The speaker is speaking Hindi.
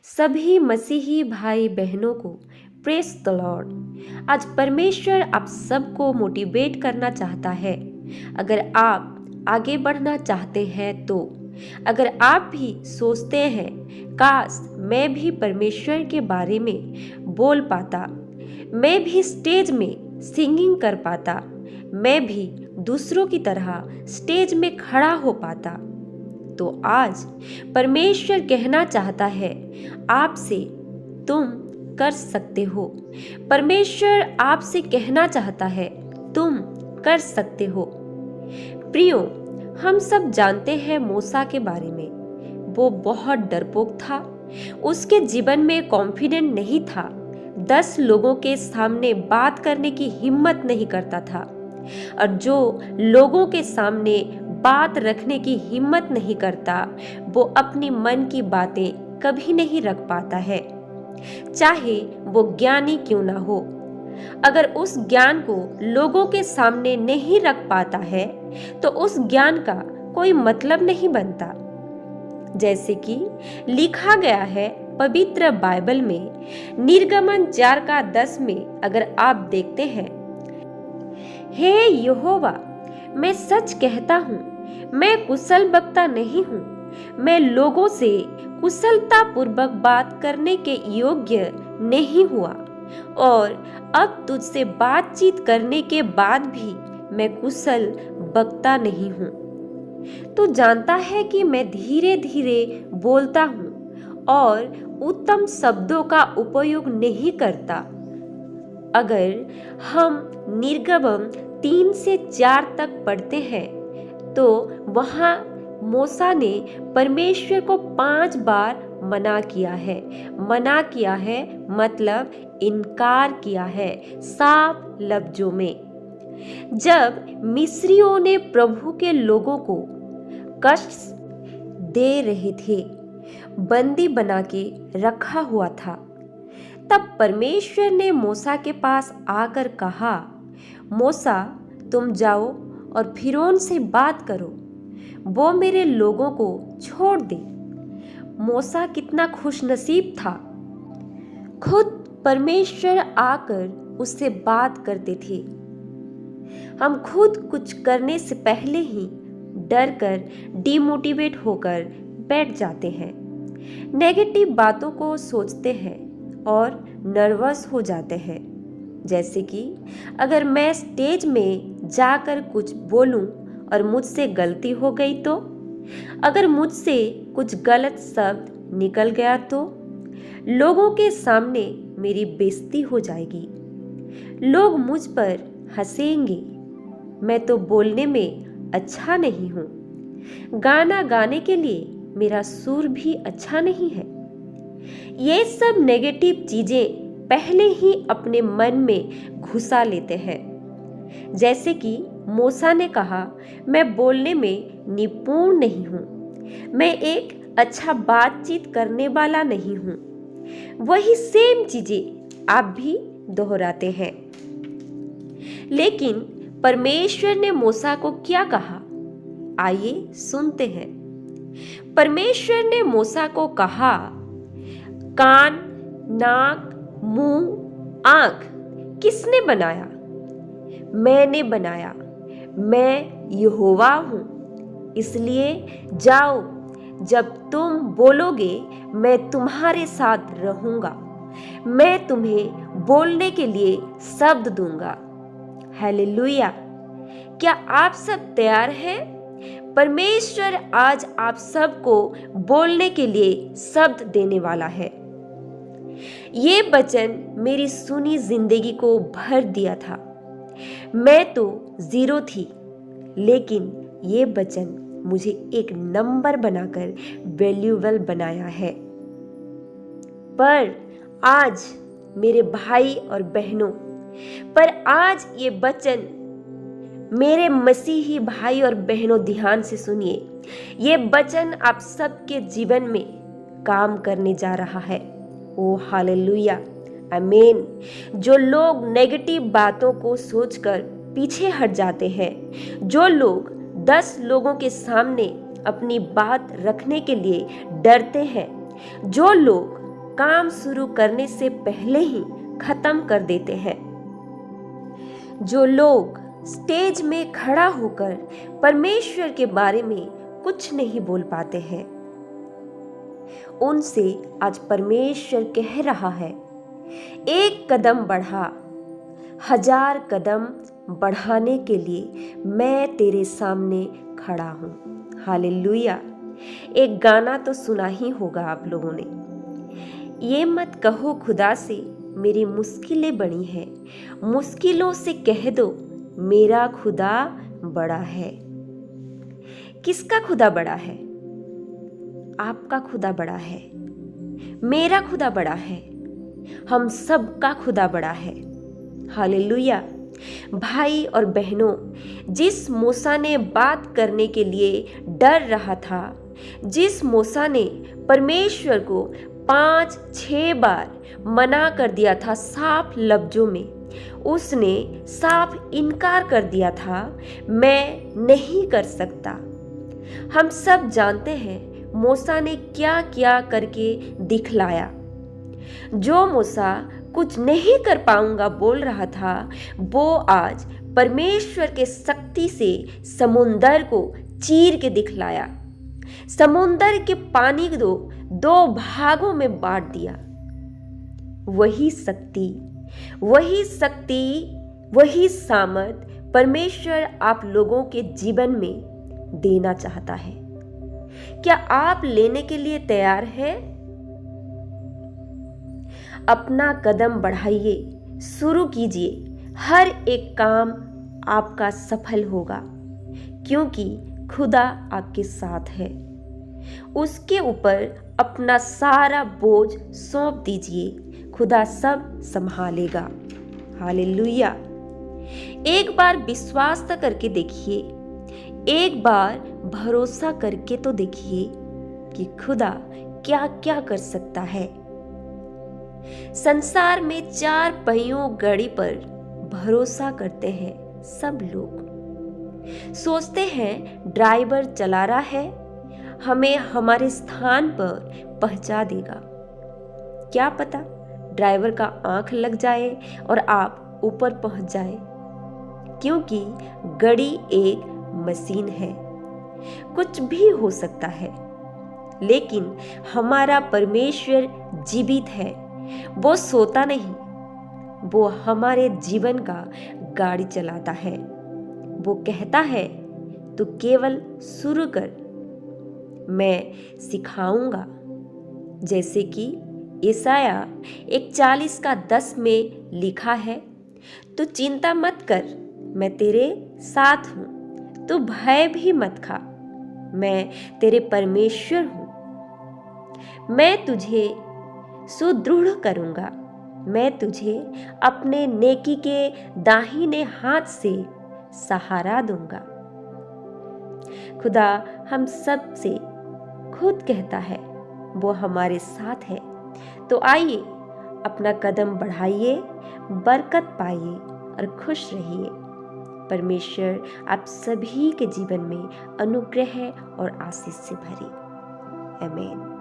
सभी मसीही भाई बहनों को प्रेज द लॉर्ड। आज परमेश्वर आप सबको मोटिवेट करना चाहता है। अगर आप आगे बढ़ना चाहते हैं तो अगर आप भी सोचते हैं काश मैं भी परमेश्वर के बारे में बोल पाता, मैं भी स्टेज में सिंगिंग कर पाता, मैं भी दूसरों की तरह स्टेज में खड़ा हो पाता, तो आज परमेश्वर कहना चाहता है आपसे, तुम कर सकते हो। परमेश्वर आपसे कहना चाहता है तुम कर सकते हो। प्रियो, हम सब जानते हैं मूसा के बारे में। वो बहुत डरपोक था, उसके जीवन में कॉन्फिडेंट नहीं था, 10 लोगों के सामने बात करने की हिम्मत नहीं करता था, और जो लोगों के सामने बात रखने की हिम्मत नहीं करता वो अपनी मन की बातें कभी नहीं रख पाता है, चाहे वो ज्ञानी क्यों ना हो। अगर उस ज्ञान को लोगों के सामने नहीं रख पाता है तो उस ज्ञान का कोई मतलब नहीं बनता। जैसे कि लिखा गया है पवित्र बाइबल में निर्गमन 4:10 में, अगर आप देखते हैं, हे यहोवा, मैं सच कहता हूँ, मैं कुशल वक्ता नहीं हूँ, मैं लोगों से कुशलता पूर्वक बात करने के योग्य नहीं हुआ, और अब तुझसे बातचीत करने के बाद भी मैं कुशल वक्ता नहीं हूँ। तू जानता है कि मैं धीरे धीरे बोलता हूँ और उत्तम शब्दों का उपयोग नहीं करता। अगर हम निर्गमन 3 से 4 तक पढ़ते हैं तो वहाँ मूसा ने परमेश्वर को 5 बार मना किया है। मना किया है मतलब इनकार किया है साफ लफ्जों में। जब मिस्रियों ने प्रभु के लोगों को कष्ट दे रहे थे, बंदी बना के रखा हुआ था, तब परमेश्वर ने मूसा के पास आकर कहा, मूसा, तुम जाओ और फिरौन से बात करो, वो मेरे लोगों को छोड़ दे। मूसा कितना खुशनसीब था, खुद परमेश्वर आकर उससे बात करते थे। हम खुद कुछ करने से पहले ही डर कर डिमोटिवेट होकर बैठ जाते हैं, नेगेटिव बातों को सोचते हैं और नर्वस हो जाते हैं। जैसे कि अगर मैं स्टेज में जाकर कुछ बोलूं और मुझसे गलती हो गई तो, अगर मुझसे कुछ गलत शब्द निकल गया तो लोगों के सामने मेरी बेइज्जती हो जाएगी, लोग मुझ पर हंसेंगे, मैं तो बोलने में अच्छा नहीं हूँ, गाना गाने के लिए मेरा सुर भी अच्छा नहीं है। ये सब नेगेटिव चीजें पहले ही अपने मन में घुसा लेते हैं। जैसे कि मूसा ने कहा, मैं बोलने में निपुण नहीं हूँ, मैं एक अच्छा बातचीत करने वाला नहीं हूँ। वही सेम चीजें आप भी दोहराते हैं। लेकिन परमेश्वर ने मूसा को क्या कहा, आइए सुनते हैं। परमेश्वर ने मूसा को कहा, कान, नाक, मुंह, आंख किसने बनाया? मैंने बनाया, मैं यहोवा हूँ। इसलिए जाओ, जब तुम बोलोगे मैं तुम्हारे साथ रहूंगा, मैं तुम्हें बोलने के लिए शब्द दूंगा। हालेलुया! क्या आप सब तैयार हैं? परमेश्वर आज आप सबको बोलने के लिए शब्द देने वाला है। ये वचन मेरी सुनी जिंदगी को भर दिया था। मैं तो 0 थी, लेकिन ये वचन मुझे एक नंबर बनाकर वैल्यूएबल बनाया है। पर आज मेरे भाई और बहनों, पर आज ये वचन मेरे मसीही भाई और बहनों ध्यान से सुनिए। ये वचन आप सबके जीवन में काम करने जा रहा है। ओ हालेलुया, आमीन। जो लोग नेगेटिव बातों को सोचकर पीछे हट जाते हैं, जो लोग 10 लोगों के सामने अपनी बात रखने के लिए डरते हैं, जो लोग काम शुरू करने से पहले ही खत्म कर देते हैं। जो लोग स्टेज में खड़ा होकर परमेश्वर के बारे में कुछ नहीं बोल पाते हैं, उनसे आज परमेश्वर कह रहा है, एक कदम बढ़ा, 1000 कदम बढ़ाने के लिए मैं तेरे सामने खड़ा हूं। हालेलुया। एक गाना तो सुना ही होगा आप लोगों ने, ये मत कहो खुदा से मेरी मुश्किलें बड़ी हैं, मुश्किलों से कह दो मेरा खुदा बड़ा है। किसका खुदा बड़ा है? आपका खुदा बड़ा है, मेरा खुदा बड़ा है, हम सब का खुदा बड़ा है। हालेलुया। भाई और बहनों, जिस मूसा ने बात करने के लिए डर रहा था, जिस मूसा ने परमेश्वर को 5-6 बार मना कर दिया था साफ लफ्जों में, उसने साफ इनकार कर दिया था, मैं नहीं कर सकता। हम सब जानते हैं मूसा ने क्या क्या करके दिखलाया। जो मूसा कुछ नहीं कर पाऊंगा बोल रहा था, वो आज परमेश्वर के शक्ति से समुंदर को चीर के दिखलाया। समुंदर के पानी को 2 भागों में बांट दिया। वही शक्ति, वही सामर्थ परमेश्वर आप लोगों के जीवन में देना चाहता है। क्या आप लेने के लिए तैयार हैं? अपना कदम बढ़ाइए, शुरू कीजिए। हर एक काम आपका सफल होगा, क्योंकि खुदा आपके साथ है। उसके ऊपर अपना सारा बोझ सौंप दीजिए, खुदा सब संभालेगा। हालेलुया। एक बार विश्वास तो करके देखिए, एक बार भरोसा करके तो देखिए कि खुदा क्या क्या कर सकता है। संसार में 4 पहियों गाड़ी पर भरोसा करते हैं सब लोग। सोचते हैं ड्राइवर चला रहा है, हमें हमारे स्थान पर पहुंचा देगा। क्या पता ड्राइवर का आंख लग जाए और आप ऊपर पहुंच जाए, क्योंकि गाड़ी एक मशीन है, कुछ भी हो सकता है। लेकिन हमारा परमेश्वर जीवित है, वो सोता नहीं, वो हमारे जीवन का गाड़ी चलाता है। वो कहता है तू केवल शुरू कर, मैं सिखाऊंगा। जैसे कि यशाया 41:10 में लिखा है, तू चिंता मत कर, मैं तेरे साथ हूं, तू भय भी मत खा, मैं तेरे परमेश्वर हूं। मैं तुझे सुदृढ़ करूंगा, मैं तुझे अपने नेकी के दाहिने हाथ से सहारा दूंगा। खुदा हम सब से खुद कहता है वो हमारे साथ है। तो आइए अपना कदम बढ़ाइए, बरकत पाइए और खुश रहिए। परमेश्वर आप सभी के जीवन में अनुग्रह और आशीष से भरे। आमीन।